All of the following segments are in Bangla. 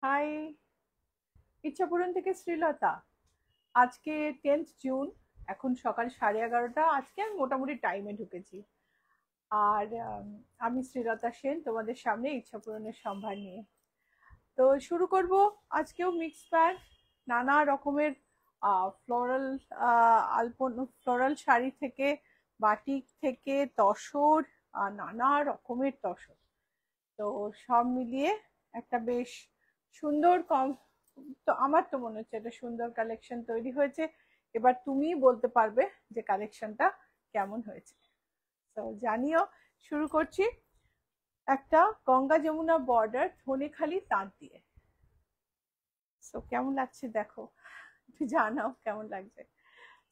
হাই, ইচ্ছাপুরন থেকে শ্রীলতা। আজকে 10th জুন, এখন সকাল 11:30। আজকে আমি মোটামুটি টাইমে ঢুকেছি। আর আমি শ্রীলতা সেন তোমাদের সামনে ইচ্ছাপূরণের সম্ভার নিয়ে তো শুরু করব। আজকেও মিক্স প্যান্ট, নানা রকমের ফ্লোরাল ফ্লোরাল শাড়ি থেকে, বাটিক থেকে, তসর, নানা রকমের তসর। তো সব মিলিয়ে একটা বেশ সুন্দর তো আমার তো মনে হচ্ছে এটা সুন্দর কালেকশন তৈরি হয়েছে। এবার তুমি বলতে পারবে যে কালেকশনটা কেমন হয়েছে। তো জানিও। শুরু করছি একটা গঙ্গা যমুনা বর্ডার ধনেখালি তাঁত দিয়ে। তো কেমন লাগছে দেখো, একটু জানাও কেমন লাগছে।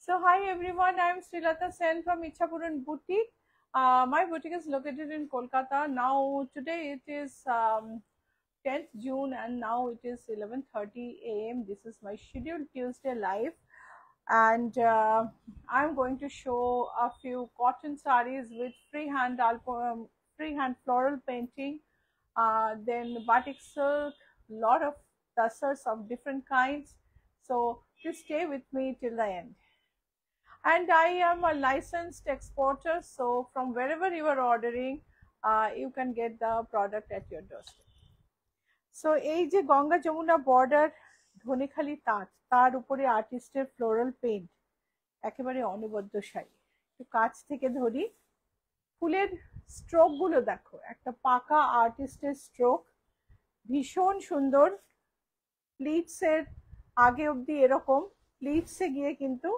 So hi everyone, I am Srilata Sen from Ichapuran Boutique. My boutique is located in Kolkata. Now today it is 10th June and now it is 11:30 a.m. This is my scheduled Tuesday live, and I'm going to show a few cotton sarees with freehand floral painting, then batik silk, lot of tassers of different kinds. So please stay with me till the end. And I am a licensed exporter, so from wherever you are ordering, you can get the product at your doorstep. So এই যে গঙ্গা যমুনা বর্ডার ধনেখালি তাঁত, তার উপরে আর্টিস্টের ফ্লোরাল পেইন্ট, একেবারে অনবদ্য শাড়ি। একটু কাছ থেকে ধরি, ফুলের স্ট্রোক গুলো দেখো, একটা পাকা আর্টিস্টের স্ট্রোক, ভীষণ সুন্দর। প্লিটস এর আগে অব্দি এরকম, প্লিটসে গিয়ে কিন্তু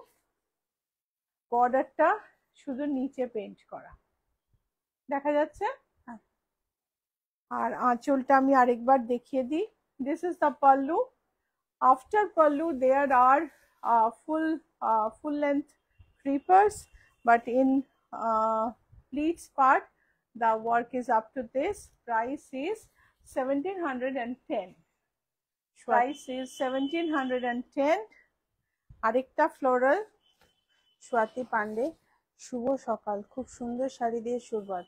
বর্ডারটা শুধু নিচে পেইন্ট করা দেখা যাচ্ছে। আর আঁচলটা আমি আরেকবার দেখিয়ে দিই। This is the pallu. After pallu there are full length creepers, but in pleats part the work is up to this. Price is 1710. Price is 1710. আরেকটা ফ্লোরাল, স্বাতি পান্ডে, শুভ সকাল। খুব সুন্দর শাড়ি দিয়ে শুরুয়াত।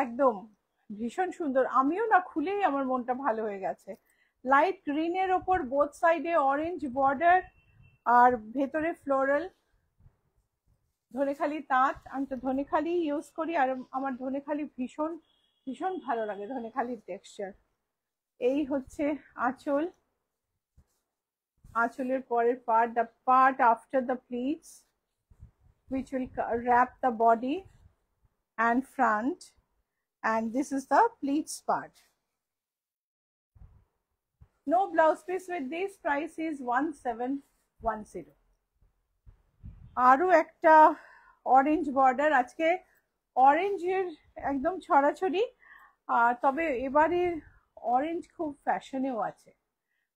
একদম ভীষণ সুন্দর। আমিও না খুলেই আমার মনটা ভালো হয়ে গেছে। লাইট গ্রিনের ওপর বোথ সাইডে অরেঞ্জ বর্ডার, আর ভেতরে ফ্লোরাল, ধনেখালি তাঁত। আমি তো ধনেখালি ইউজ করি, আর আমার ধনেখালি ভীষণ ভীষণ ভালো লাগে, ধনেখালির টেক্সচার। এই হচ্ছে আঁচল, আঁচলের পরের part, the part after the pleats which will wrap the body and front, and this is the pleats part. No blouse piece with this. Price is 1710. আরো একটা অরেঞ্জ বর্ডার। আজকে অরেঞ্জের একদম ছড়াছড়ি, তবে এবারে অরেঞ্জ খুব ফ্যাশনেও আছে।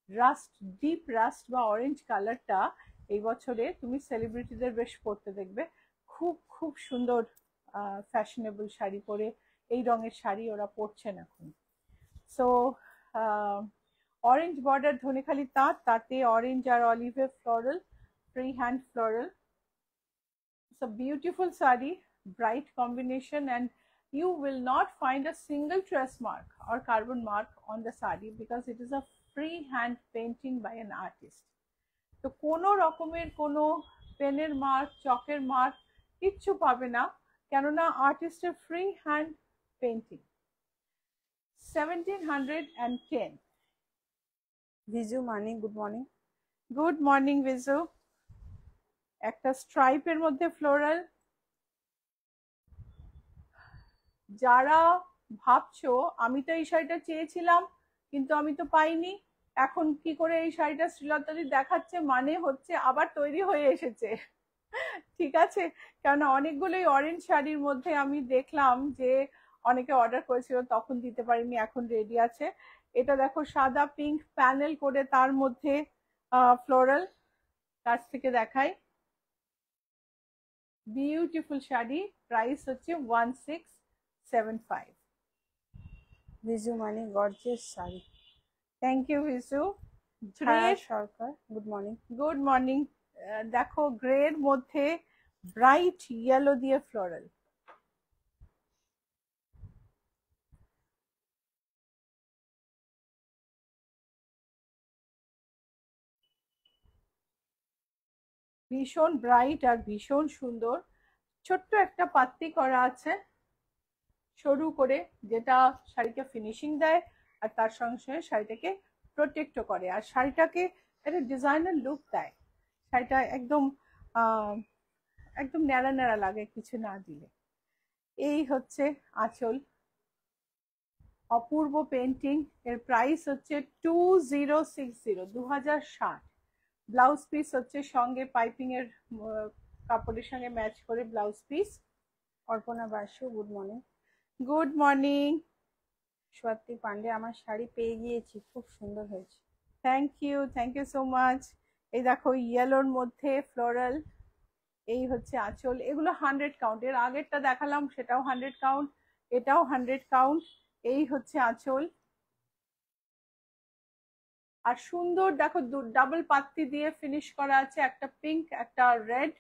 রাস্ট, ডিপ রাস্ট বা অরেঞ্জ কালারটা এই বছরে তুমি সেলিব্রিটিদের বেশ পরতে দেখবে। খুব খুব সুন্দর ফ্যাশনেবল শাড়ি পরে, এই রঙের শাড়ি ওরা পরছেন এখন। সো অরেঞ্জ বর্ডার ধনেখালি তাঁত, তাতে অরেঞ্জ আর অলিভে floral, free hand floral. It's a beautiful sari, bright combination, and you will not find a single trace mark or carbon mark on the sari because it is a free hand painting by an artist. তো কোনো রকমের কোনো পেনের মার্ক, চকের মার্ক কিচ্ছু পাবে না, কেননা আর্টিস্টের free hand painting. 1710. Viju Mani, good morning. Good morning Viju. একটা স্ট্রাইপের মধ্যে ফ্লোরাল। যারা ভাবছো আমি তো এই শাড়িটা চেয়েছিলাম কিন্তু আমি তো পাইনি, এখন কি করে এই শাড়িটা শ্রীলতাদি দেখাচ্ছে, মানে হচ্ছে আবার তৈরি হয়ে এসেছে। ঠিক আছে, কেননা অনেকগুলোই অরেঞ্জ শাড়ির মধ্যে আমি দেখলাম যে অনেকে অর্ডার করেছিল, তখন দিতে পারিনি, এখন রেডি আছে। এটা দেখো, সাদা পিঙ্ক প্যানেল করে, তার মধ্যে ফ্লোরাল। কাছ থেকে দেখাই, বিউটিফুল শাড়ি। প্রাইস হচ্ছে 1675. Viju Mani, gorgeous sari. Thank you Viju. Chhaya Sarkar, good morning. Good morning. দেখো, গ্রের মধ্যে ব্রাইট ইয়েলো দিয়ে ফ্লোরাল। ভীষণ ব্রাইট আর ভীষণ সুন্দর। ছোট্ট একটা পাত্তি করা আছে সরু করে, যেটা শাড়িকে ফিনিশিং দেয় আর তার সঙ্গে সঙ্গে শাড়িটাকে প্রোটেক্টও করে, আর শাড়িটাকে একটা ডিজাইনার লুক দেয়। শাড়িটা একদম একদম ন্যাড়া ন্যাড়া লাগে কিছু না দিলে। এই হচ্ছে আঁচল, অপূর্ব পেন্টিং। এর প্রাইস হচ্ছে 2060, ব্লাউজ পিস হচ্ছে সঙ্গে পাইপিং এর কাপড়ের সঙ্গে ম্যাচ করে blouse piece. Arpana Basu, good morning. Good morning. Swati Pandey, আমার শাড়ি পেয়ে গিয়েছি, খুব সুন্দর হয়েছে। Thank you so much. এই দেখো ইয়েলোর মধ্যে ফ্লোরাল। এই হচ্ছে আঁচল। এগুলো 100 কাউন্ট, এর আগেরটা দেখালাম সেটাও 100 কাউন্ট, এটাও 100 কাউন্ট। এই হচ্ছে আঁচল। আর সুন্দর দেখো ডাবল পাত্তি দিয়ে ফিনিশ করা আছে, একটা পিঙ্ক একটা রেড,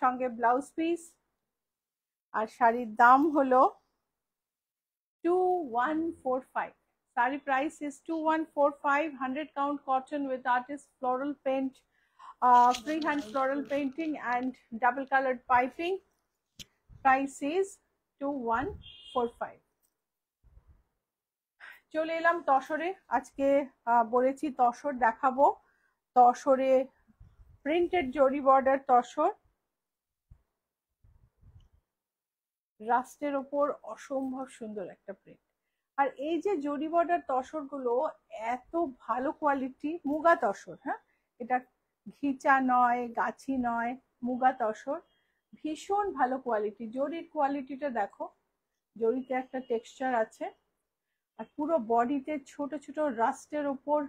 সঙ্গে ব্লাউজ পিস। আর শাড়ির দাম হলো 2145। Sari price is 2145, 100 count cotton with artist floral paint, freehand floral painting and double colored piping. Price is 2145. চলে এলাম তসরে। আজকে বলেছি তসর দেখাবো। তসরে প্রিন্টেড জরি বর্ডার তসর, রাস্টের ওপর অসম্ভব সুন্দর একটা প্রিন্ট। আর এই যে জরি বর্ডার তসর গুলো এত ভালো কোয়ালিটি, মুগা তসর, হ্যাঁ এটা ঘিচা নয়, গাছি নয়, মুগা তসর, ভীষণ ভালো কোয়ালিটি। জরির কোয়ালিটিটা দেখো, জরিতে একটা টেক্সচার আছে, আর পুরো বডিতে ছোট ছোট রাস্টের ওপর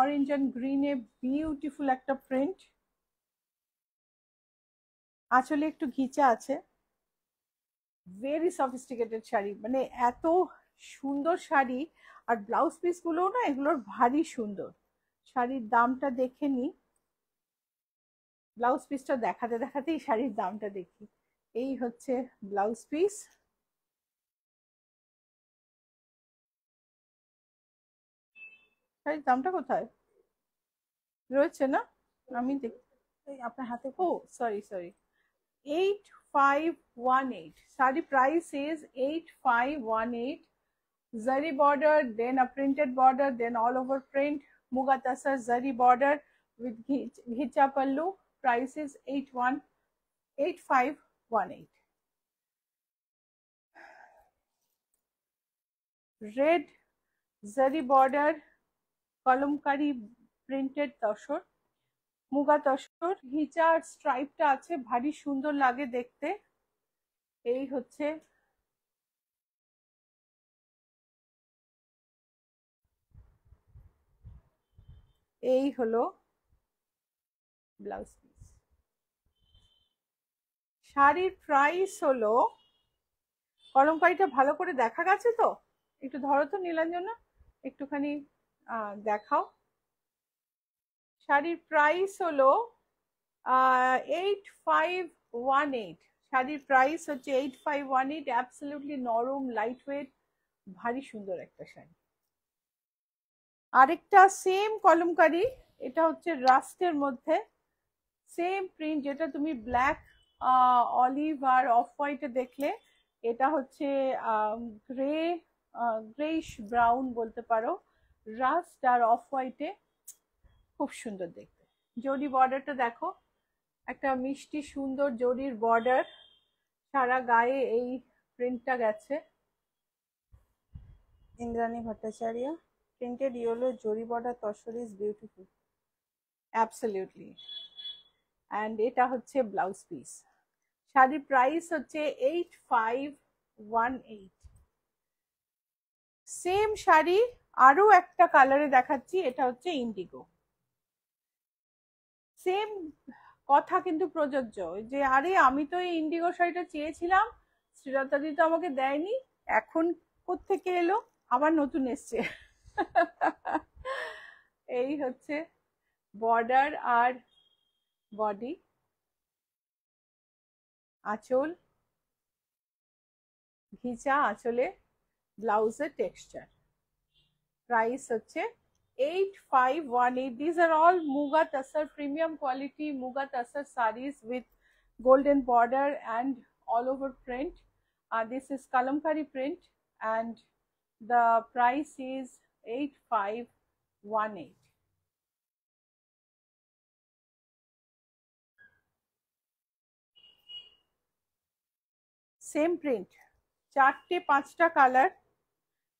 অরেঞ্জ অ্যান্ড গ্রিনে বিউটিফুল একটা প্রিন্ট। আঁচলে একটু ঘিচা আছে। ভেরি সফিস্টিকেটেড শাড়ি, মানে এত সুন্দর শাড়ি। আর ব্লাউজ পিস গুলো না এগুলোর ভারী সুন্দর। শাড়ির দামটা দেখে নি, ব্লাউজ পিসটা দেখাতে দেখাতেই শাড়ির দামটা দেখি। এই হচ্ছে ব্লাউজ পিস। শাড়ির দামটা কোথায় রয়েছে না, আমি দেখি আপনার হাতে। ও sorry 8518। Sari price is 8518. Zari border, then a printed border, then all over print. Muga tasar zari border with ghicha pallu. Price is 8518. Red zari border, kalamkari printed tussar, muga tussar, ghicha আর স্ট্রাইপটা আছে, ভারী সুন্দর লাগে দেখতে। এই হচ্ছে এই হলো ব্লাউজ পিস। শাড়ির প্রাইস হলো, কলমকারিটা ভালো করে দেখা গেছে তো? একটু ধরো তো নীলাঞ্জনা, একটুখানি দেখাও। শাড়ির প্রাইস হলো 8518। শাড়ির প্রাইস হচ্ছে 8518। অ্যাবসলিউটলি নরম, লাইট ওয়েট, ভারী সুন্দর একটা শাড়ি। আরেকটা সেম কলমকারি, এটা হচ্ছে রাস্টের মধ্যে, সেম প্রিন্ট, যেটা তুমি ব্ল্যাক, অলিভ আর অফ হোয়াইটে দেখলে, এটা হচ্ছে গ্রেইশ ব্রাউন বলতে পারো, রাস্ট আর অফ হোয়াইটে, খুব সুন্দর দেখতে। জরি বর্ডারটা দেখো, একটা মিষ্টি সুন্দর জরির বর্ডার, সারা গায়ে এই প্রিন্টটা গেছে। ইন্দ্রাণী ভট্টাচার্য, প্রিন্টেড ইয়েলো জরি border tussar is beautiful. Absolutely. And এটা হচ্ছে ব্লাউজ পিস। শাড়ির প্রাইস হচ্ছে 8518। সেম শাড়ি আরো একটা কালারে দেখাচ্ছি, এটা হচ্ছে ইন্ডিগো। সেম কথা কিন্তু প্রযোজ্য, যে আরে আমি তো এই ইন্ডিগো শাড়িটা চেয়েছিলাম, শ্রীলতাদি তো আমাকে দেয়নি, এখন কোত্থেকে এলো, আবার নতুন এসছে। এই হচ্ছে বর্ডার আর বডি, আঁচল, ঘিচা আঁচলে, ব্লাউজের টেক্সচার। প্রাইস হচ্ছে 8518. These are all Muga Tassar premium quality Muga Tassar sarees with golden border and all over print. This is kalamkari print and the price is 8518. Same print, 4-5টা কালার।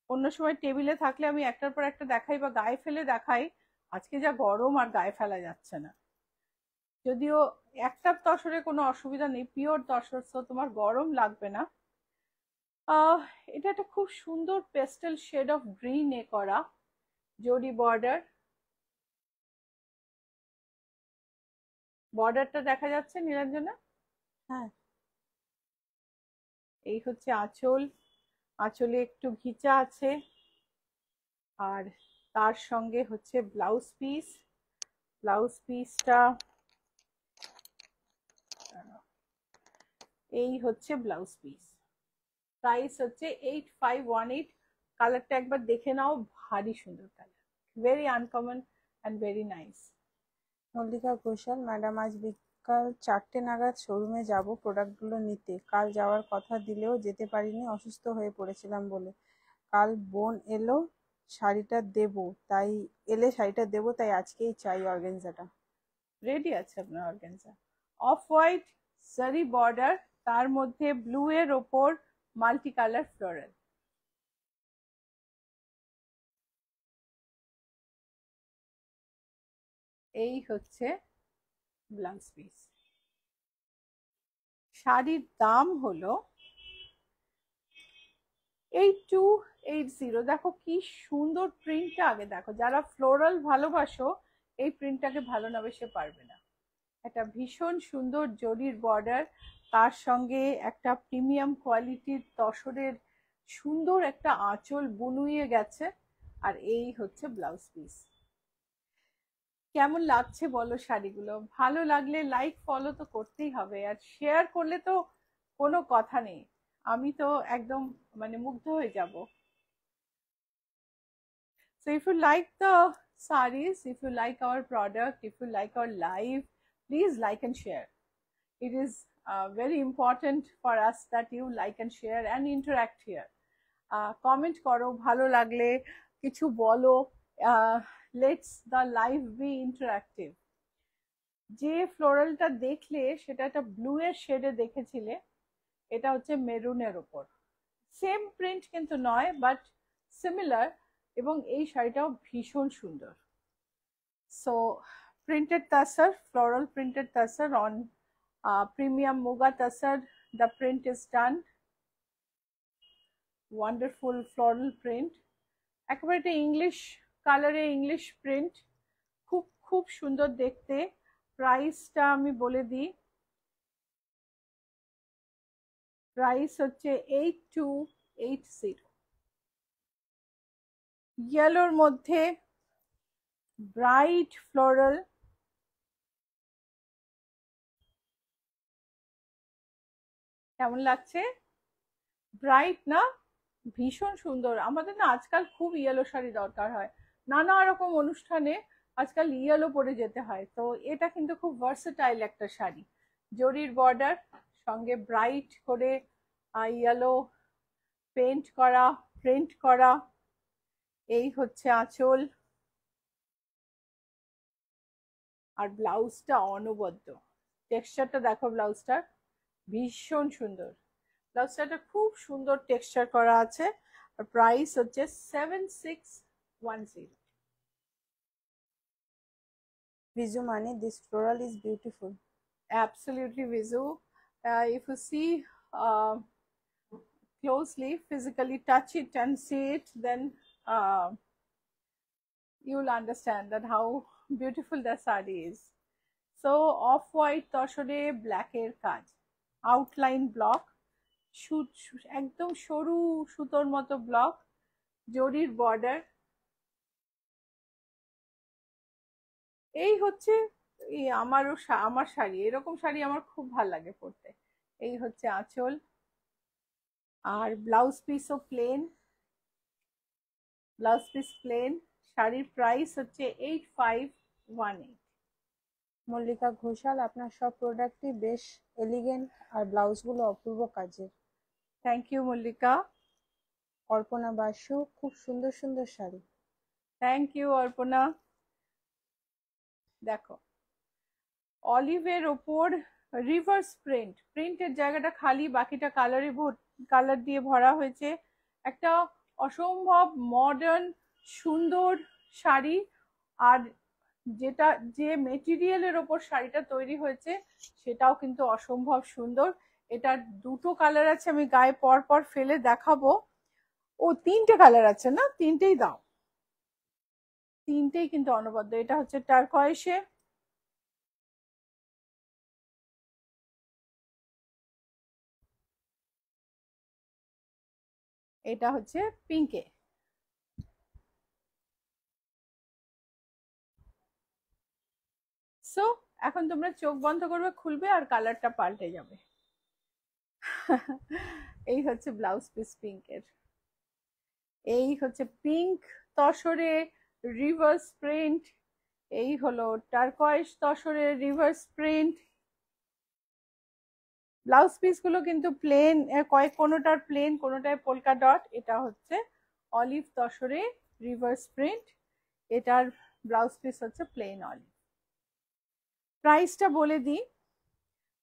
অন্য সময় টেবিলে থাকলে আমি একটার পর একটা দেখাই বা গায়ে ফেলে দেখাই, আজকে যা গরম আর গায়ে ফেলা যাচ্ছে না। যদিও একটা তসরে কোনো অসুবিধা নেই, পিওর তসর, তো তোমার গরম লাগবে না। এটা একটা খুব সুন্দর পেস্টেল শেড অফ গ্রিন এ করা, জরি বর্ডার। বর্ডারটা দেখা যাচ্ছে নীলাঞ্জনা? হ্যাঁ। এই হচ্ছে আঁচল, আঁচলে একটু ঘিচা আছে, আর তার সঙ্গে হচ্ছে ব্লাউজ পিস। ব্লাউজ পিসটা এই হচ্ছে ব্লাউজ পিস। প্রাইস হচ্ছে 8518। কালারটা একবার দেখে নাও, ভারী সুন্দর colour, very uncommon and very nice. Mallika Ghoshal madam, আজ বিকাল 4টে নাগাদ শোরুমে যাব প্রোডাক্টগুলো নিতে। কাল যাওয়ার কথা দিলেও যেতে পারিনি, অসুস্থ হয়ে পড়েছিলাম বলে। কাল বোন এলো শাড়িটা দেবো, তাই তাই আজকেই চাই অর্গানজাটা। রেডি আছে আপনার অর্গানজা, অফ হোয়াইট জারি বর্ডার, তার মধ্যে ব্লু এর ওপর মাল্টি কালার ফ্লোরাল। এই হচ্ছে ব্লাউজ পিস। শাড়ির দাম হলো 8280। দেখো কি সুন্দর প্রিন্টটা, আগে দেখো, যারা ফ্লোরাল ভালোবাসো এই প্রিন্টটাকে ভালো না বেশে পারবে না। একটা ভীষণ সুন্দর জরির বর্ডার, তার সঙ্গে একটা প্রিমিয়াম কোয়ালিটির তসরের সুন্দর একটা আঁচল বুনুইয়ে গেছে, আর এই হচ্ছে ব্লাউজ পিস। কেমন লাগছে বলো শাড়িগুলো? ভালো লাগলে লাইক ফলো তো করতেই হবে, আর শেয়ার করলে তো কোনো কথা নেই, আমি তো একদম মানে মুগ্ধ হয়ে যাব। So if you like the sarees, if you like our product, if you like our live, please like and share. It is very important for us that you like and share and interact here. Comment করো, ভালো লাগলে কিছু বলো। Let's the live be interactive. যে ফ্লোরালটা দেখলে সেটা একটা ব্লু এর শেডে দেখেছিলে, এটা হচ্ছে মেরুনের ওপর। সেম প্রিন্ট কিন্তু নয়, বাট সিমিলার, এবং এই শাড়িটাও ভীষণ সুন্দর। So printed Tassar, floral printed Tassar on premium Muga Tassar. The print is done. Wonderful floral print. একেবারে ইংলিশ কালারে, ইংলিশ প্রিন্ট, খুব খুব সুন্দর দেখতে। প্রাইসটা আমি বলে দিই, প্রাইস হচ্ছে 8280। ইয়েলোর মধ্যে ব্রাইট ফ্লোরাল, কেমন লাগছে? ব্রাইট না? ভীষণ সুন্দর। আমাদের না আজকাল খুব ইয়েলো শাড়ি দরকার হয়, নানা রকম অনুষ্ঠানে আজকাল ইয়েলো পরে যেতে হয়, তো এটা কিন্তু খুব ভার্সেটাইল একটা শাড়ি। জরির বর্ডার, সঙ্গে ব্রাইট করে ইয়েলো পেন্ট করা, প্রিন্ট করা। এই হচ্ছে আঁচল, আর ব্লাউজটা অনবদ্য। টেক্সচারটা দেখো ব্লাউজটার, ভীষণ সুন্দর। ব্লাউজটা খুব সুন্দর টেক্সচার করা আছে, আর প্রাইস হচ্ছে 7610। Viju Mani, this floral is beautiful. Absolutely, Vizu. If you see closely, physically touch it and see it, then you'll understand that how beautiful the sari is. So off-white তসরে black এর কাজ, outline block, একদম সরু সুতোর মতো ব্লক, জরির বর্ডার। এই হচ্ছে আমার শাড়ি, এরকম শাড়ি আমার খুব ভালো লাগে পরতে। এই হচ্ছে আঁচল, আর ব্লাউজ পিসও প্লেন, ব্লাউজ পিস প্লেন, শাড়ির প্রাইস হচ্ছে 8518। মল্লিকা ঘোষাল, আপনার সব প্রোডাক্টই বেশ এলিগেন্ট আর ব্লাউজগুলো অপূর্ব কাজের। Thank you Mallika. অর্পণা বাসু, খুব সুন্দর সুন্দর শাড়ি। Thank you Arpana. দেখো অলিভের ওপর রিভার্স প্রিন্ট, প্রিন্টের জায়গাটা খালি, বাকিটা কালার দিয়ে ভরা হয়েছে। একটা অসম্ভব মডার্ন সুন্দর শাড়ি। আর যে মেটেরিয়ালের ওপর শাড়িটা তৈরি হয়েছে সেটাও কিন্তু অসম্ভব সুন্দর। এটার দুটো কালার আছে, আমি গায়ে পর পর ফেলে দেখাবো। ও তিনটে কালার আছে না? তিনটেই দাও, তিনটেই কিন্তু অনবদ্য। এটা হচ্ছে টারকয়েসে, এটা হচ্ছে পিঙ্কে। সো এখন তোমরা চোখ বন্ধ করবে, খুলবে আর কালারটা পাল্টে যাবে। এই হচ্ছে ব্লাউজ পিস পিঙ্কের। এই হচ্ছে পিঙ্ক তসরে রিভার্স প্রিন্ট। এই হলো টারকয়েস তসরে রিভার্স প্রিন্ট। ব্লাউজ পিস গুলো কিন্তু প্লেন, কোনোটার প্লেন, কোনোটায় পোলকা ডট। এটা হচ্ছে অলিভ তসরে রিভার্স প্রিন্ট, এটার ব্লাউজ পিস হচ্ছে প্লেন অলিভ। প্রাইসটা বলে দিই,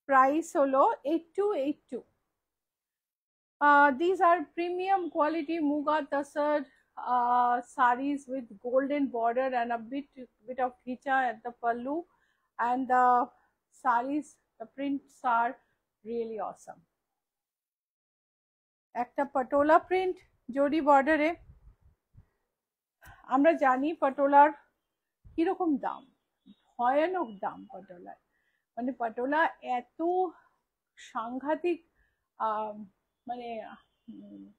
প্রাইস হলো 8282। These are premium quality Muga Tasar sarees with golden border and a bit of khicha at the pallu, and the sarees, the prints are really awesome. একটা পটোলা প্রিন্ট জরি বর্ডারে। আমরা জানি পটোলার কিরকম দাম, ভয়ানক দাম পটোলার। মানে পটোলা এত সাংঘাতিক মানে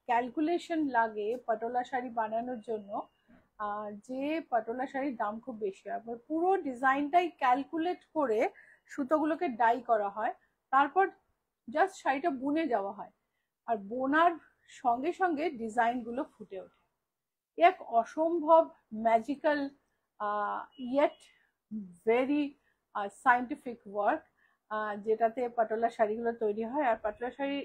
ক্যালকুলেশন লাগে পটোলা শাড়ি বানানোর জন্য, যে পটোলা শাড়ির দাম খুব বেশি হয়। পুরো ডিজাইনটাই ক্যালকুলেট করে সুতোগুলোকে ডাই করা হয়, তারপর জাস্ট শাড়িটা বুনে যাওয়া হয়, আর বোনার সঙ্গে সঙ্গে ডিজাইনগুলো ফুটে ওঠে। এক অসম্ভব magical yet very scientific work, যেটাতে পাটোলা শাড়িগুলো তৈরি হয়। আর পাটোলা শাড়ির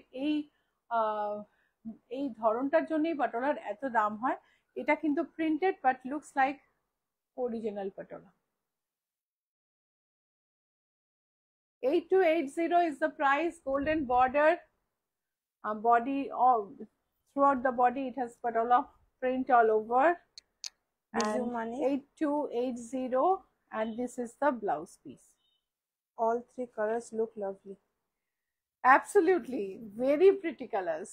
এই ধরনটার জন্যই পাটোলার এত দাম হয়। এটা কিন্তু printed but looks like original patola. 8280 is the price. Golden border, body all throughout the body it has patola print all over, and 8280, and this is the blouse piece. All three colors look lovely. Absolutely, very pretty colors.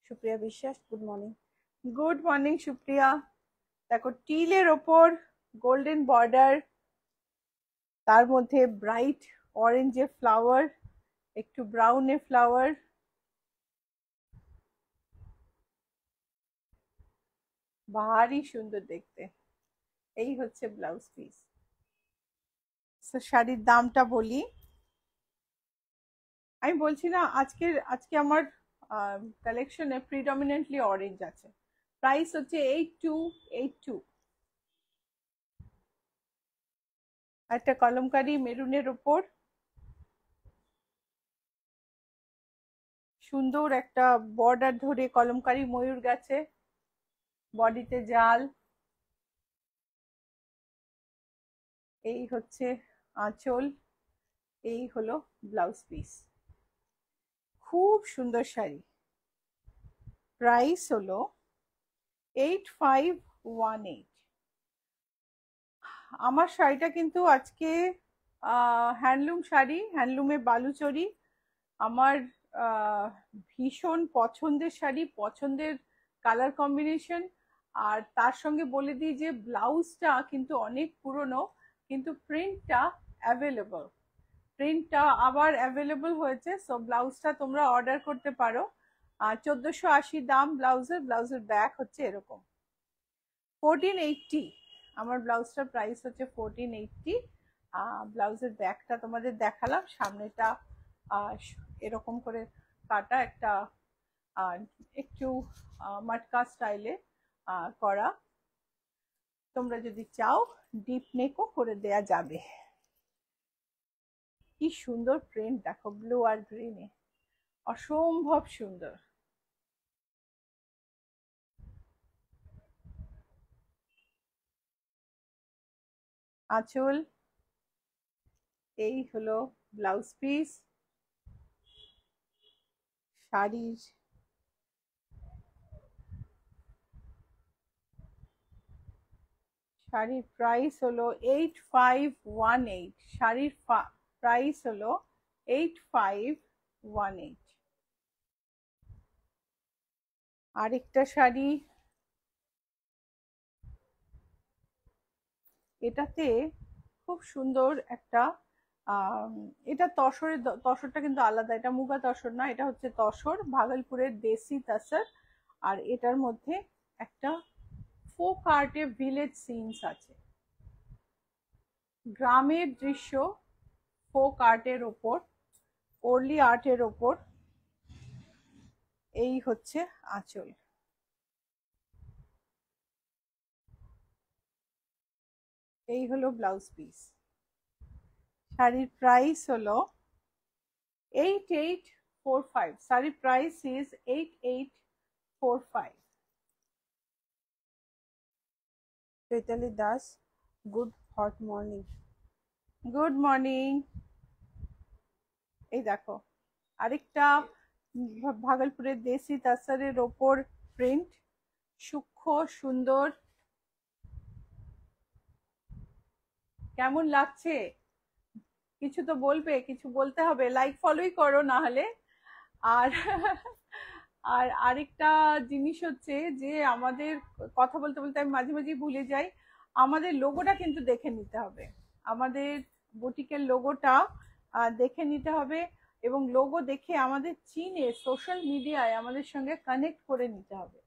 Supriya Biswas, good morning. Good morning Supriya. দেখো টিলের ওপর গোল্ডেন বর্ডার, তার মধ্যে ব্রাইট অরেঞ্জে ফ্লাওয়ার, একটু ব্রাউনে ফ্লাওয়ার, ভারী সুন্দর দেখতে। এই হচ্ছে ব্লাউজ পিস। শাড়ির দামটা বলি, আমি বলছি না আজকে আমার কালেকশনে প্রিডমিনেন্টলি অরেঞ্জ আছে। প্রাইস হচ্ছে 8282। একটা কলমকারি মেরুনের উপর সুন্দর একটা বর্ডার ধরে কলমকারি ময়ূর গেছে, বডিতে জাল। এই হচ্ছে আঁচল, এই হলো ব্লাউজ পিস। খুব সুন্দর শাড়ি। প্রাইস হলো 8518। আমার শাড়িটা কিন্তু আজকে হ্যান্ডলুম শাড়ি, হ্যান্ডলুমে বালুচরি। আমার ভীষণ পছন্দের শাড়ি, পছন্দের কালার কম্বিনেশন। আর তার সঙ্গে বলে দিই যে ব্লাউজটা কিন্তু অনেক পুরনো, কিন্তু প্রিন্টটা অ্যাভেলেবল, প্রিন্টটা আবার অ্যাভেলেবল হয়েছে। সো ব্লাউজটা তোমরা অর্ডার করতে পারো। 1480 দাম ব্লাউজের। ব্লাউজের ব্যাক হচ্ছে এরকম। 1480 আমার ব্লাউজটার প্রাইস হচ্ছে 1480। ব্লাউজের ব্যাকটা তোমাদের দেখালাম, সামনেটা এরকম করে কাটা, একটা একটু মাটকা স্টাইলে করা। তোমরা যদি চাও ডিপ নেকও করে দেয়া যাবে। কি সুন্দর প্রিন্ট দেখো, ব্লু আর গ্রিনে, অসম্ভব সুন্দর। আঁচল, এই হলো ব্লাউজ পিস। শাড়ির প্রাইস হলো 8518। শাড়ির প্রাইস হলো 8518। আরেকটা শাড়ি, এটাতে খুব সুন্দর একটা এটা তসরটা কিন্তু আলাদা, এটা মুগা তসর না, এটা হচ্ছে তসর, ভাগলপুরের দেশি তসর। আর এটার মধ্যে একটা ফোক আর্টে ভিলেজ সিনস আছে, গ্রামের দৃশ্য ফোক আর্টের ওপর, ওরলি আর্টের ওপর। এই হচ্ছে আঁচল। এই হলো ব্লাউজ পিস। শাড়ির প্রাইস হলো 8845। শাড়ির price is 8845। Chaitali Das, good hot morning. Good morning. এই দেখো আরেকটা ভাগলপুরের দেশি তাসারের ওপর প্রিন্ট, সূক্ষ্ম সুন্দর। কেমন লাগছে কিছু তো বলবে, কিছু বলতে হবে, লাইক ফলোই করো না হলে। আর আর আরেকটা জিনিস হচ্ছে যে আমাদের কথা বলতে বলতে আমি মাঝে মাঝে ভুলে যাই, আমাদের লোগোটা কিন্তু দেখে নিতে হবে, আমাদের বুটিকের লোগোটা দেখে নিতে হবে, এবং লোগো দেখে আমাদের চিনে সোশ্যাল মিডিয়ায় আমাদের সঙ্গে কানেক্ট করে নিতে হবে।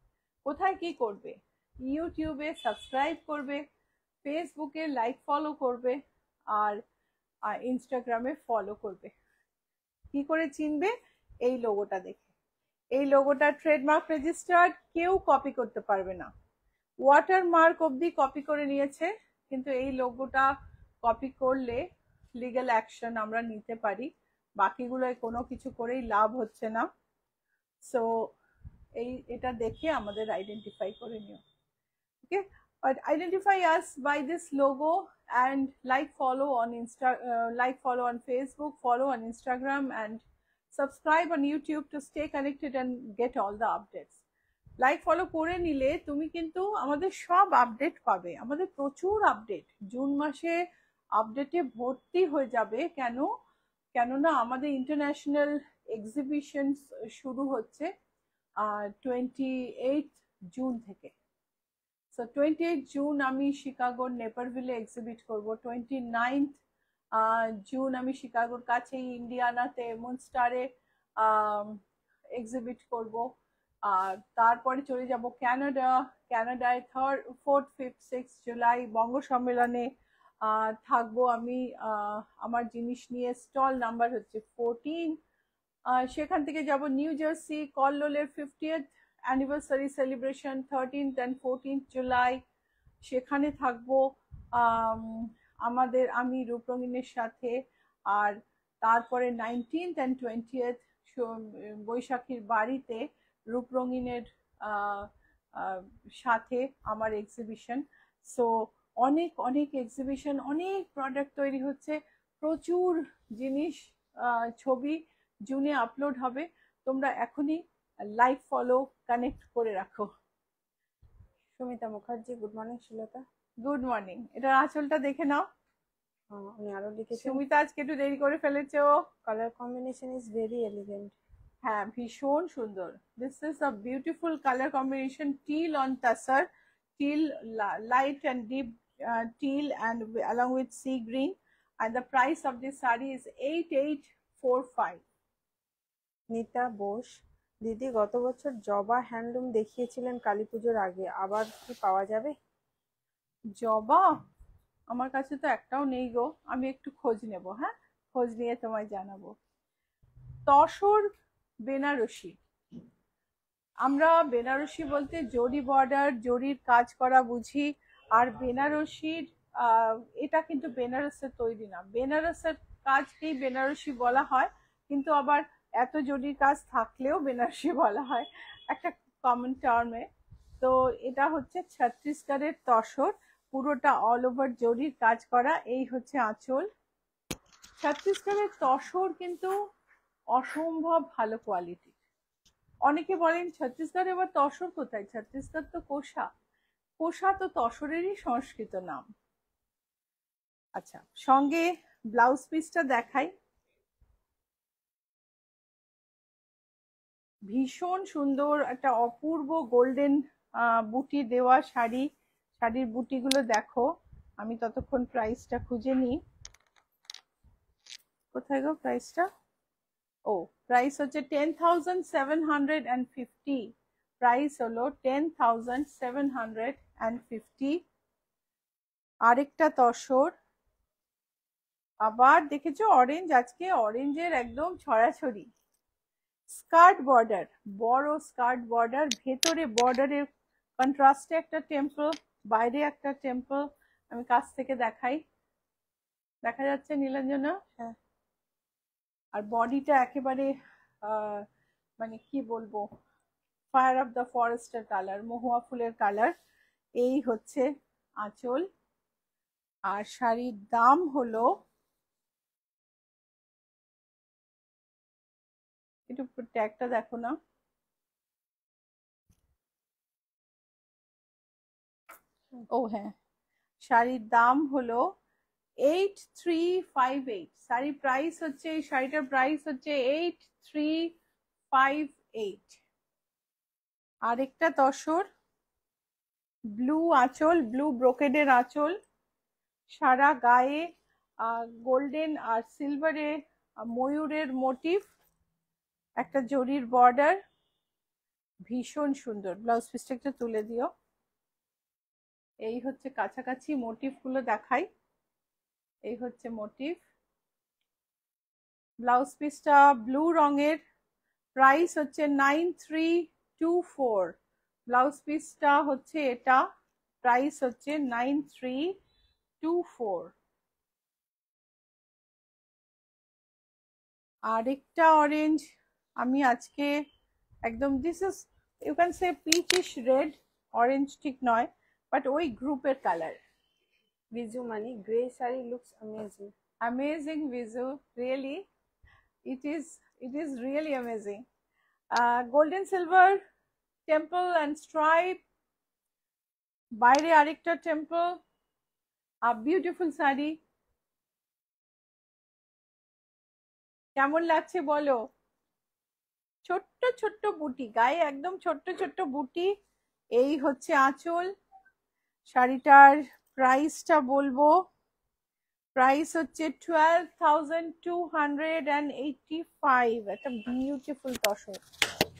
কোথায় কি করবে? ইউটিউবে সাবস্ক্রাইব করবে, ফেসবুকে লাইক ফলো করবে, আর ইনস্টাগ্রামে ফলো করবে। কি করে চিনবে? এই লোগোটা দেখে। এই লোগোটা ট্রেডমার্ক রেজিস্টার্ড, কেউ কপি করতে পারবে না। ওয়াটারমার্ক অবধি কপি করে নিয়েছে, কিন্তু এই লোগোটা কপি করলে লিগ্যাল অ্যাকশন আমরা নিতে পারি, বাকিগুলোয় কোনো কিছু করেই লাভ হচ্ছে না। সো এটা দেখে আমাদের আইডেন্টিফাই করে নিও। ওকে, but identify us by this logo and follow on Facebook, follow on Instagram, and subscribe on YouTube to stay connected and get all the updates. Like follow করে নিলে তুমি কিন্তু আমাদের সব আপডেট পাবে, আমাদের প্রচুর আপডেট, জুন মাসে আপডেটে ভর্তি হয়ে যাবে। কেননা আমাদের ইন্টারন্যাশনাল এক্সিবিশন শুরু হচ্ছে 28 জুন থেকে। সো 28 জুন আমি শিকাগোর নেপারভিলে এক্সিবিট করব, 29 জুন আমি শিকাগোর কাছেই ইন্ডিয়ানাতে মুনস্টারে এক্সিবিট করব। আর তারপরে চলে যাব ক্যানাডায় 4th 5th 6th জুলাই বঙ্গ সম্মেলনে থাকবো আমি। আমার জিনিস নিয়ে স্টল নাম্বার হচ্ছে 14। সেখান থেকে যাব নিউ জার্সি, কল্লোলের 50th anniversary celebration 13th and 14th July, সেখানে থাকবো আমি রূপরঙিনের সাথে। আর তারপরে 19th and 20th বৈশাখীর বাড়িতে রূপরঙিনের সাথে আমার এক্সিবিশন। সো অনেক অনেক এক্সিবিশন, অনেক প্রোডাক্ট তৈরি হচ্ছে, প্রচুর জিনিস, ছবি জুনে আপলোড হবে। তোমরা এখনই লাইক ফলো কানেক্ট করে রাখো। Sumita Mukherjee, good morning Srilata. Good morning. এটার আঁচলটা দেখে নাও। উনি আরো লিখেছেন, সুমিতা আজকে একটু দেরি করে ফেলেছো। Colour combination is very elegant. হ্যাঁ, ভীষণ সুন্দর। This is a beautiful colour combination, till on তাসার, till, light and deep teal, and along with sea green, and the price of this saree is 8845. নিতা বোস, দিদি গত বছর জবা হ্যান্ডলুম দেখিয়েছিলেন কালী পুজোর আগে, আবার কি পাওয়া যাবে? জবা আমার কাছে তো একটাও নেই গো, আমি একটু খোঁজ নেব। হ্যাঁ, খোঁজ নিয়ে তোমায় জানাবো। তসর বেনারসি, আমরা বেনারসি বলতে জরি বর্ডার, জরির কাজ করা বুঝি। আর বেনারসির এটা কিন্তু বেনারসের তৈরি না, বেনারসের কাজকেই বেনারসি বলা হয়, কিন্তু আবার এত জরির কাজ থাকলেও বেনারসি বলা হয় একটা কমন টার্মে। তো এটা হচ্ছে ছত্তিশগড়ের তসর, পুরোটা অল ওভার জরির কাজ করা। এই হচ্ছে আঁচল। ছত্তিশগড়ের তসর কিন্তু অসম্ভব ভালো কোয়ালিটি। অনেকে বলেন ছত্তিশগড়ে আবার তসর কোথায়, ছত্তিশগড় তো কোষা, কোষা তো তসরেরই সংস্কৃত নাম। আচ্ছা, সঙ্গে ব্লাউজ পিসটা দেখাই। ভীষণ সুন্দর একটা অপূর্ব গোল্ডেন বুটি দেওয়া শাড়ি। শাড়ির বুটিগুলো দেখো। আমি ততক্ষণ প্রাইসটা খুঁজে নিই। কোথায় গো প্রাইসটা? ও, প্রাইস হচ্ছে 10,750। প্রাইস হলো 10,750। আরেকটা তসর। আবার দেখেছো অরেঞ্জ, আজকে অরেঞ্জের একদম ছড়াছড়ি। স্কার্ট বর্ডার, বড় স্কার্ট বর্ডার, ভেতরে বর্ডারের কন্ট্রাস্টে একটা টেম্পল, বাইরে একটা টেম্পল। আমি কাছ থেকে দেখাই, দেখা যাচ্ছে নীলাঞ্জনা? হ্যাঁ। আর বডিটা একেবারে মানে কি বলবো, ফায়ার অফ দ্য ফরেস্টের কালার, মহুয়া ফুলের কালার। এই হচ্ছে আঁচল। আর শাড়ির দাম হলো, একটু ট্যাগটা দেখো না। ও হ্যাঁ, শাড়ির দাম হলো 8358। শাড়ির প্রাইস হচ্ছে, এই শাড়িটার প্রাইস হচ্ছে 8358। আরেকটা তসর, ব্লু আঁচল, ব্লু ব্রোকেডের আঁচল, সারা গায়ে গোল্ডেন আর সিলভারে ময়ূরের মোটিভ, একটা জরির বর্ডার, ভীষণ সুন্দর। ব্লাউজ পিসটা একটু তুলে দিও। এই হচ্ছে কাছাকাছি মোটিভ গুলো দেখাই। এই হচ্ছে মোটিভ। ব্লাউজ পিসটা ব্লু রঙের, প্রাইস হচ্ছে 9324। ব্লাউজ পিসটা হচ্ছে এটা, প্রাইস হচ্ছে 9324। আরেকটা অরেঞ্জ আমি আজকে একদম, this is you can say peachish red, orange ঠিক নয়, বাট ওই গ্রুপের colour. Biju Mani grey sari looks amazing. Amazing Biju, really it is really amazing. Golden silver temple and stripe, বাইরে আরেকটা টেম্পল, a beautiful শাড়ি। কেমন লাগছে বলো? ছোট্ট ছোট্ট বুটি গায়ে, একদম ছোট্ট ছোট্ট বুটি। এই হচ্ছে আঁচল। শাড়িটার প্রাইসটা বলবো, প্রাইস হচ্ছে 12,285। একটা বিউটিফুল তসর,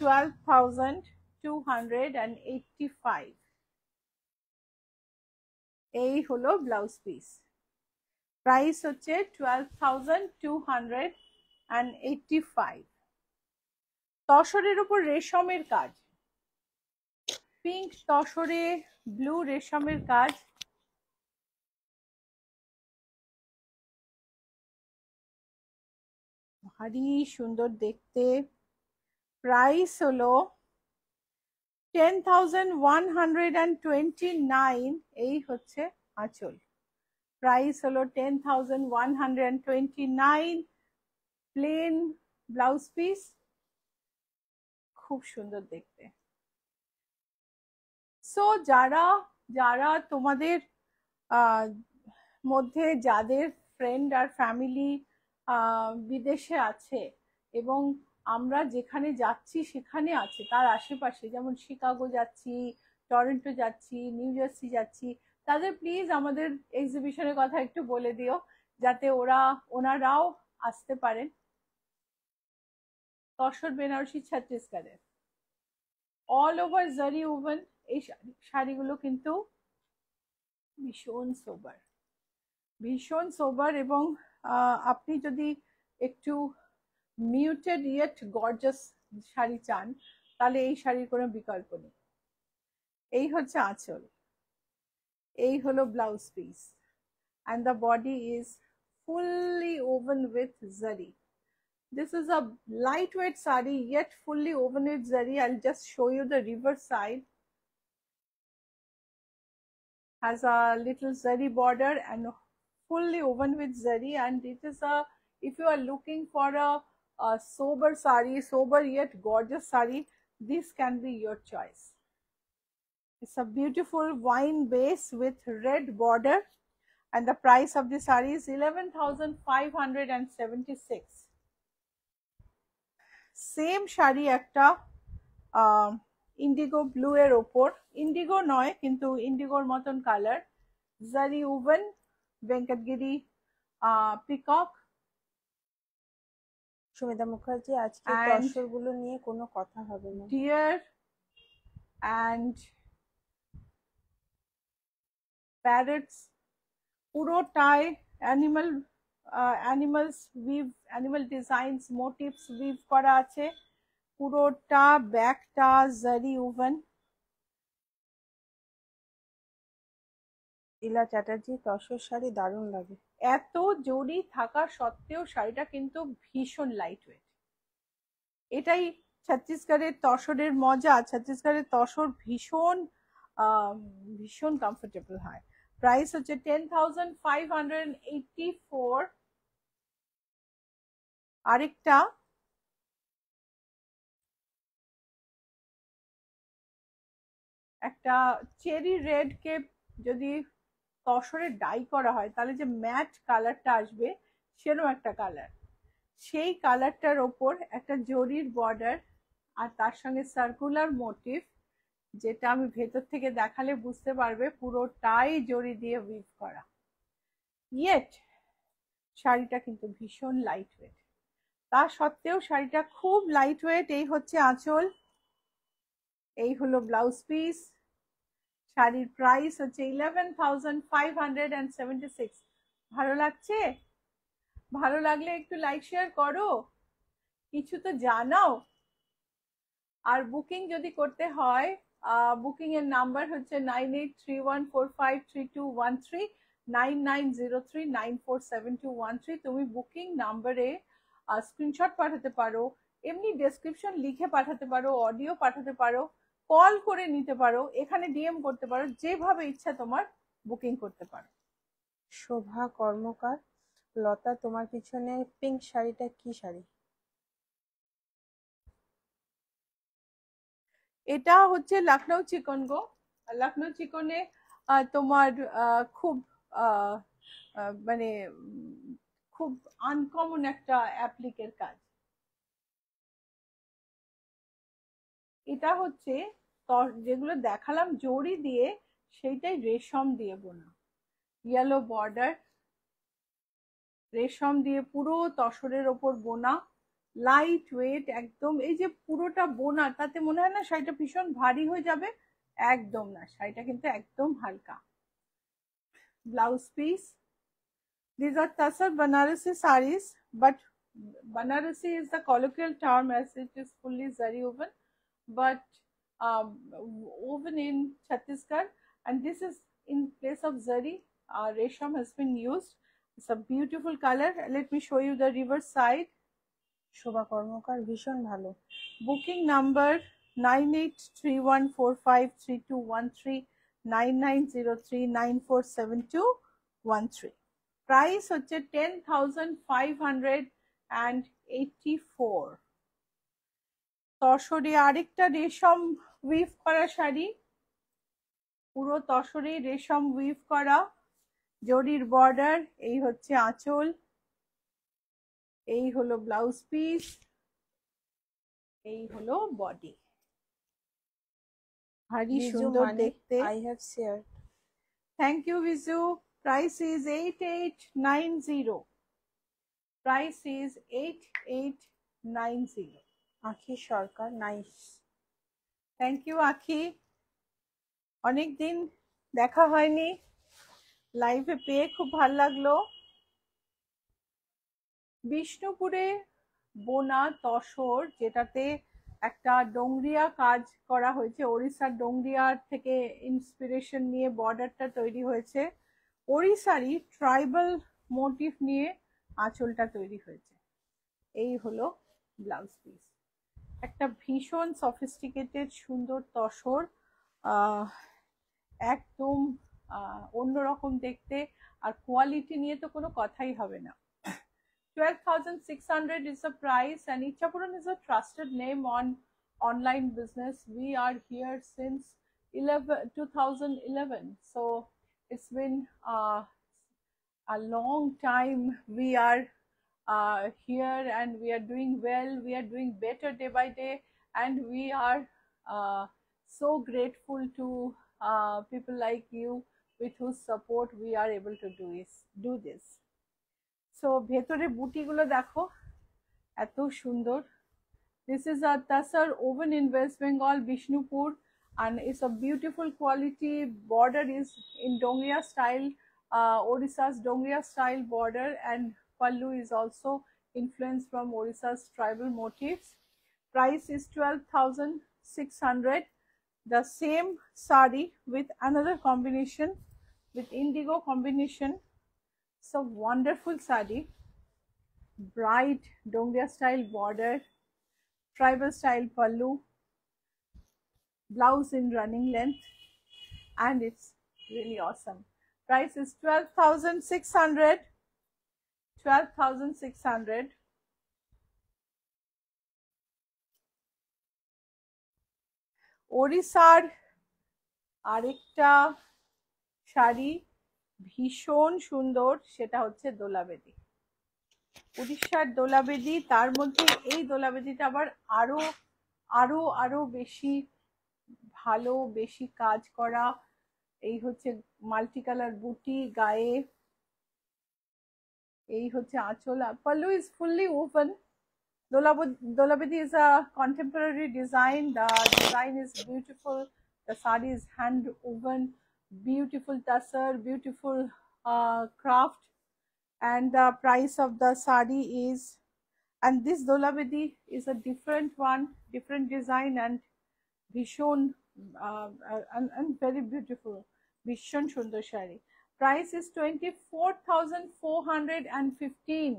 12,285। এই হলো ব্লাউজ পিস, প্রাইস হচ্ছে 12,285। তসরের উপর রেশমের কাজ, পিঙ্ক তসরে ব্লু রেশমের কাজ। ভারী সুন্দর দেখতে। প্রাইস হলো 10,129। এই হচ্ছে আঁচল, প্রাইস হলো 10,129। প্লেন ব্লাউজ পিস, খুব সুন্দর দেখতে। সো যারা যারা তোমাদের মধ্যে যাদের ফ্রেন্ড আর ফ্যামিলি বিদেশে আছে, এবং আমরা যেখানে যাচ্ছি সেখানে আছে, তার আশেপাশে, যেমন শিকাগো যাচ্ছি, টরন্টো যাচ্ছি, নিউ জার্সি যাচ্ছি, তাদের প্লিজ আমাদের এক্সিবিশনের কথা একটু বলে দিও, যাতে ওনারাও আসতে পারেন। তসর বেনারসি ছত্তিশগড়ের অল ওভার জারি ওভেন। এই শাড়িগুলো কিন্তু ভীষণ সোবার, ভীষণ সোবার, এবং আপনি যদি একটু মিউটেড ইয়েট গর্জাস শাড়ি চান, তাহলে এই শাড়ির কোনো বিকল্প নেই। এই হচ্ছে আঁচল। এই হলো blouse piece, and the body is fully woven with zari. This is a lightweight sari yet fully woven with zari. I'll just show you the reverse side. Has a little zari border and fully woven with zari, and it is a, if you are looking for a sober sari, sober yet gorgeous sari, this can be your choice. It's a beautiful wine base with red border, and the price of the sari is 11,576. Same sari একটা ইন্ডিগো ব্লু এর ওপর, ইন্ডিগো নয় কিন্তু ইন্ডিগোর মতন কালার, জারি উভেন ভেঙ্কটগিরি পিকক। সুমিতা মুখার্জি, আজকে And তসরগুলো নিয়ে কোনো কথা হবে না। deer and parrots, পুরোটাই animal, animals we've, animal designs motives we've করা আছে, পুরোটা ব্যাকটা জারি উভেন। ইলা চ্যাটার্জি, তসর শাড়ি দারুণ লাগে। এত জরি থাকা সত্ত্বেও শাড়িটা কিন্তু ভীষণ লাইট ওয়েট। এটাই ছত্তিশগড়ের তসরের মজা, ছত্তিশগড়ের তসর ভীষণ ভীষণ কমফোর্টেবল হয়। প্রাইস হচ্ছে 10,584। আরেকটা একটা চেরি রেড কে যদি তসরে ডাই করা হয় তাহলে যে ম্যাট কালারটা আসবে সেরকম একটা কালার, সেই কালারটার ওপর একটা জরির বর্ডার আর তার সঙ্গে সার্কুলার মোটিভ, যেটা আমি ভেতর থেকে দেখালে বুঝতে পারবে পুরোটাই জরি দিয়ে উইভ করা। ইয়েট শাড়িটা কিন্তু ভীষণ লাইট ওয়েট, তা সত্ত্বেও শাড়িটা খুব লাইট ওয়েট। এই হচ্ছে আঁচল, এই হলো ব্লাউজ পিস। শাড়ির প্রাইস হচ্ছে 11,576। ভালো লাগছে? ভালো লাগলে একটু লাইক শেয়ার করো, কিছু তো জানাও। আর বুকিং যদি করতে হয়, বুকিং এর নাম্বার হচ্ছে 9831453213, 9903947213। তুমি বুকিং নাম্বারে স্ক্রিনশট পাঠাতে পারো, এমনি ডেসক্রিপশন লিখে পাঠাতে পারো, অডিও পাঠাতে পারো, কল করে নিতে পারো, এখানে ডিএম করতে পারো, যেভাবে ইচ্ছা তোমার বুকিং করতে পারো। শোভা কর্মকার, লতা তোমার পিছনে পিঙ্ক শাড়িটা কি শাড়ি? এটা হচ্ছে লখনৌ চিকন গো। লখনৌ চিকনে তোমার খুব মানে খুব আনকমন একটা অ্যাপ্লিকের কাজ। এটা হচ্ছে যেগুলো দেখালাম জড়ি দিয়ে, সেইটাই রেশম দিয়ে বোনা, ইয়েলো বর্ডার, রেশম দিয়ে পুরো তসরের ওপর বোনা, লাইট ওয়েট একদম। এই যে পুরোটা বোনা, তাতে মনে হয় না শাড়িটা ভীষণ ভারী হয়ে যাবে, একদম না, শাড়িটা কিন্তু একদম হালকা। Blouse piece, these are Tasar Banarasi sarees, but Banarasi is the colloquial term as it is fully zari woven, but woven in Chhattisgarh, and this is in place of zari, resham has been used. It's a beautiful color. Let me show you the reverse side. শোভা কর্মকার, ভীষণ ভালো। Booking number 9831453213, 9903947213। প্রাইস হচ্ছে 10,584। তসরে আরেকটা রেশম উইভ করা শাড়ি, পুরো তসরে রেশম উইভ করা, জরির বর্ডার, এই হচ্ছে আঁচল, এই হলো ব্লাউজ পিস, এই হলো বডি। ভারী সুন্দর দেখতে। I have shared. Thank you Biju. Price is 8890। Price is 8890। Akhi Sarkar, nice. Thank you আখি, অনেকদিন দেখা হয়নি, লাইভে পেয়ে খুব ভালো লাগলো। বিষ্ণুপুরে বোনা তসর, যেটাতে একটা ডোংরিয়া কাজ করা হয়েছে, ওড়িশার ডোংরিয়ার থেকে ইন্সপিরেশন নিয়ে বর্ডারটা তৈরি হয়েছে। ওড়িশারই ট্রাইবাল মোটিভ নিয়ে আঁচলটা তৈরি হয়েছে। এই হলো ব্লাউজ পিস, একটা ভীষণ সফিস্টিকেটেড সুন্দর তসর, একদম অন্যরকম দেখতে, আর কোয়ালিটি নিয়ে তো কোনো কথাই হবে না। 12,600 is the price, and Ichapuram is a trusted name on online business. We are here since 2011, so it's been a long time. We are here and we are doing well, we are doing better day by day, and we are so grateful to people like you, with whose support we are able to do this. So ভেতরে বুটিগুলো দেখো এত সুন্দর। This is a Tasar oven in West Bengal, Bishnupur, and it's a beautiful quality. Border is in Dongriya style, Odisha's Dongriya style border, and pallu is also influenced from Odisha's tribal motifs. Price is 12,600. The same sari with another combination, with indigo combination. So wonderful sari, bright Dongriya style border, tribal style pallu, blouse in running length, and it's really awesome. Price is 12,600. 12,600. ওড়িশার আরেকটা শাড়ি ভীষণ সুন্দর, সেটা হচ্ছে দোলাবেদি। উড়িষ্যার দোলাবেদি, তার মধ্যে এই দোলাবেদিটা আবার আরো আরো আরো বেশি ভালো, বেশি কাজ করা। এই হচ্ছে মাল্টি কালার বুটি গায়ে, এই হচ্ছে আঁচল। pallu is fully woven. Dolabedi is a contemporary design. The design is beautiful. The sari is hand woven, beautiful tassar, beautiful craft, and the price of the sari is, and this Dolabedi is a different one, different design, and bhishon and very beautiful, bhishon sundar shari. Price is 24,415.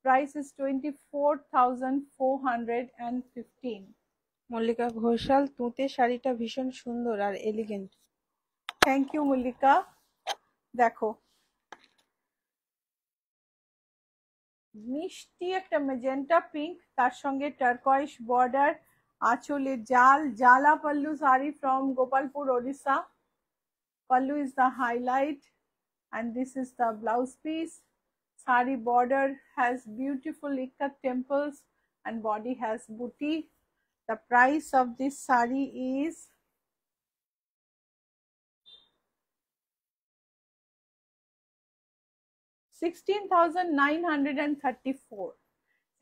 Price is 24,415. Mallika Ghoshal, তুঁতে শাড়িটা ভীষণ সুন্দর আর এলিগেন্ট। Thank you Mallika. দেখো মিষ্টি একটা ম্যাজেন্টা পিঙ্ক, তার সঙ্গে টার্কয়েস বর্ডার, আঁচলে জাল, জালা pallu sari from Gopalpur, Odisha. Pallu is the highlight, and this is the blouse piece. Sari border has beautiful ikat temples, and body has booty. The price of this sari is 16,934.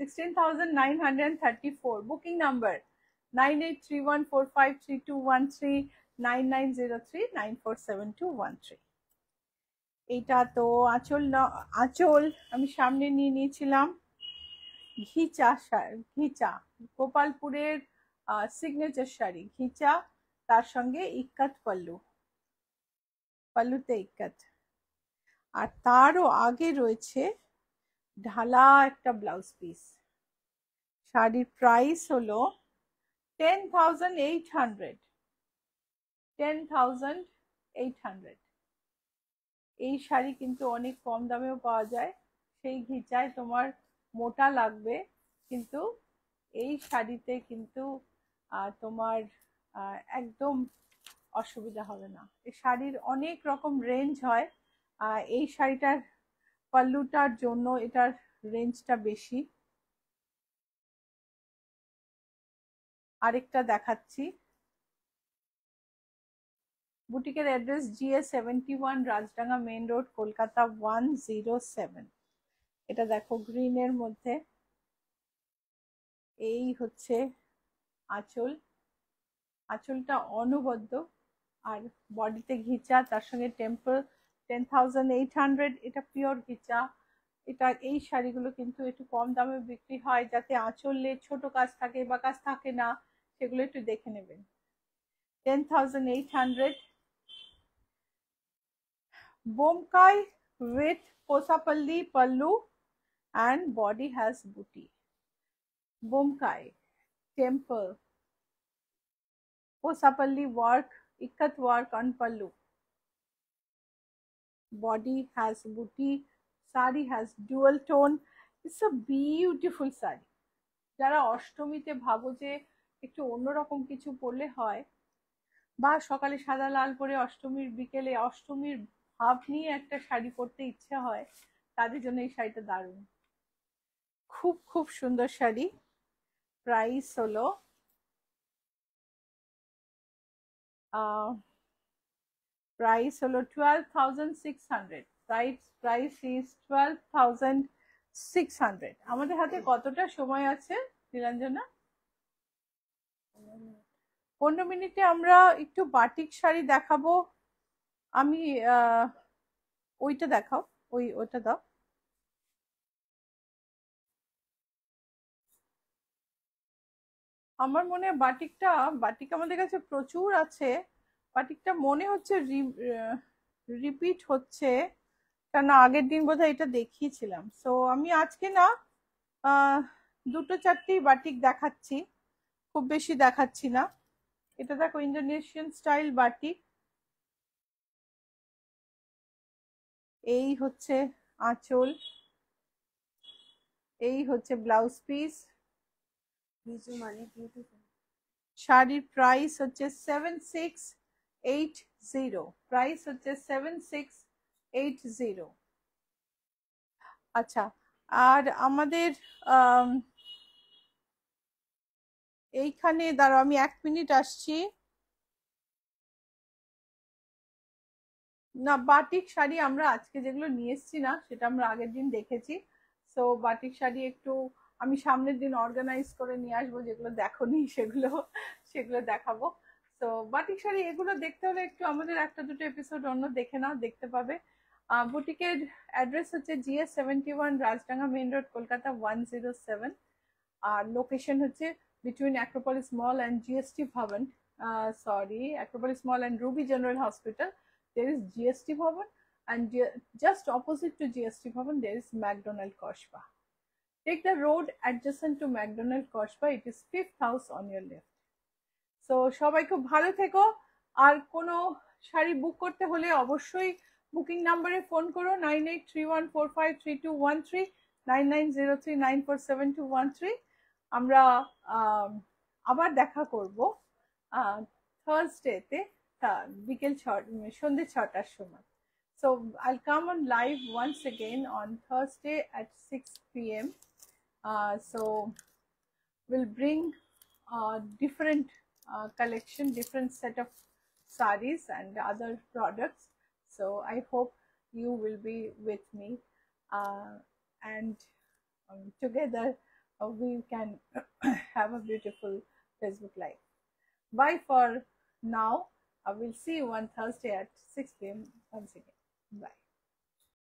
16,934. Booking number 9831453213, 9903947213. এটা তো আঁচল আঁচল আমি সামনে নিয়ে নিয়েছিলাম। ঘিচা ঘিচা গোপালপুরের সিগনেচার শাড়ি ঘিচা, তার সঙ্গে ইক্কাত পাল্লুতে ইক্কাত, আর তারও আগে রয়েছে ঢালা একটা ব্লাউজ পিস। শাড়ির প্রাইস হলো 10,800। 10,800। এই শাড়ি কিন্তু অনেক কম দামেও পাওয়া যায়। সেই ঘিচায় তোমার মোটা লাগবে, কিন্তু এই শাড়িতে কিন্তু তোমার একদম অসুবিধা হবে না। এই শাড়ির অনেক রকম রেঞ্জ হয়, এই শাড়িটার পাল্লুটার জন্য এটার রেঞ্জটা বেশি। আরেকটা দেখাচ্ছি। বুটিকের address GA71, Rajdanga main road, Kolkata 107। এটা দেখো গ্রিনের মধ্যে। এই হচ্ছে আঁচল, আঁচলটা অনবদ্য, আর বডিতে ঘিচা, তার সঙ্গে টেম্পল। 10,800। এটা পিওর ঘিচা। এটা এই শাড়িগুলো কিন্তু একটু কম দামে বিক্রি হয়, যাতে আঁচলে ছোট কাজ থাকে বা কাজ থাকে না, সেগুলো একটু দেখে নেবেন। 10,800 Bomkai with Posapalli pallu and body has booty. Bomkai temple, Posapalli work, ikat work on pallu. Body has booty, sari has dual tone. It's a beautiful sari. যারা অষ্টমীতে ভাবো যে একটু অন্যরকম কিছু পরলে হয়, বা সকালে সাদা লাল পরে অষ্টমীর বিকেলে অষ্টমীর ভাব নিয়ে একটা শাড়ি পরতে ইচ্ছে হয়, তাদের জন্য এই শাড়িটা দারুণ। খুব খুব সুন্দর শাড়ি। প্রাইস হলো প্রাইস হলো 12,600। Price is 12,600। আমাদের হাতে কতটা সময় আছে নীলাঞ্জনা? 15 মিনিটে আমরা একটু বাটিক শাড়ি দেখাবো। আমি ওইটা দেখাও, ওইটা দাও। আমার মনে হয় বাটিক আমাদের কাছে প্রচুর আছে। বাটিকটা মনে হচ্ছে রিপিট হচ্ছে, কারণ আগের দিন বোধহয় এটা দেখিয়েছিলাম। সো আমি আজকে না দুটো চারটেই বাটিক দেখাচ্ছি, খুব বেশি দেখাচ্ছি না। এটা দেখো ইন্দোনেশিয়ান স্টাইল বাটিক। এই হচ্ছে আঁচল, এই হচ্ছে ব্লাউজ পিস। শাড়ির প্রাইস হচ্ছে 7680। প্রাইস হচ্ছে 7680। আচ্ছা, আর আমাদের এইখানে দাঁড়াও, আমি 1 মিনিট আসছি। না, বাটিক শাড়ি আমরা আজকে যেগুলো নিয়ে এসেছি না, সেটা আমরা আগের দিন দেখেছি। সো বাটিক শাড়ি একটু আমি সামনের দিন অর্গানাইজ করে নিয়ে আসবো, যেগুলো দেখোনি সেগুলো দেখাবো। তো বাটিক শাড়ি এগুলো দেখতে হলে একটু আমাদের একটা দুটো এপিসোড অন্য দেখে নাও, দেখতে পাবে। বুটিকের অ্যাড্রেস হচ্ছে GS71, Rajdanga main road, Kolkata 107। আর লোকেশন হচ্ছে between Acropolis mall and GST ভবন, Acropolis mall and Ruby general hospital. There is GST Bhavan, and just opposite to GST Bhavan there is McDonald Koshba. Take the road adjacent to McDonald Koshba. It is 5th house on your left. So সবাই খুব ভালো থেকো। আর কোনো শাড়ি বুক করতে হলে অবশ্যই বুকিং নাম্বারে ফোন করো 9831453213, 9903947213। আমরা আবার দেখা করব থার্সডেতে বিকেল সন্ধ্যে 6টার সময়। So I'll come on live once again on Thursday at 6 p.m. So we'll bring different collection, different set of sarees and other products. So I hope you will be with me, and together we can have a beautiful Facebook Live. Bye for now. I will see you on Thursday at 6 p.m. once again. Bye.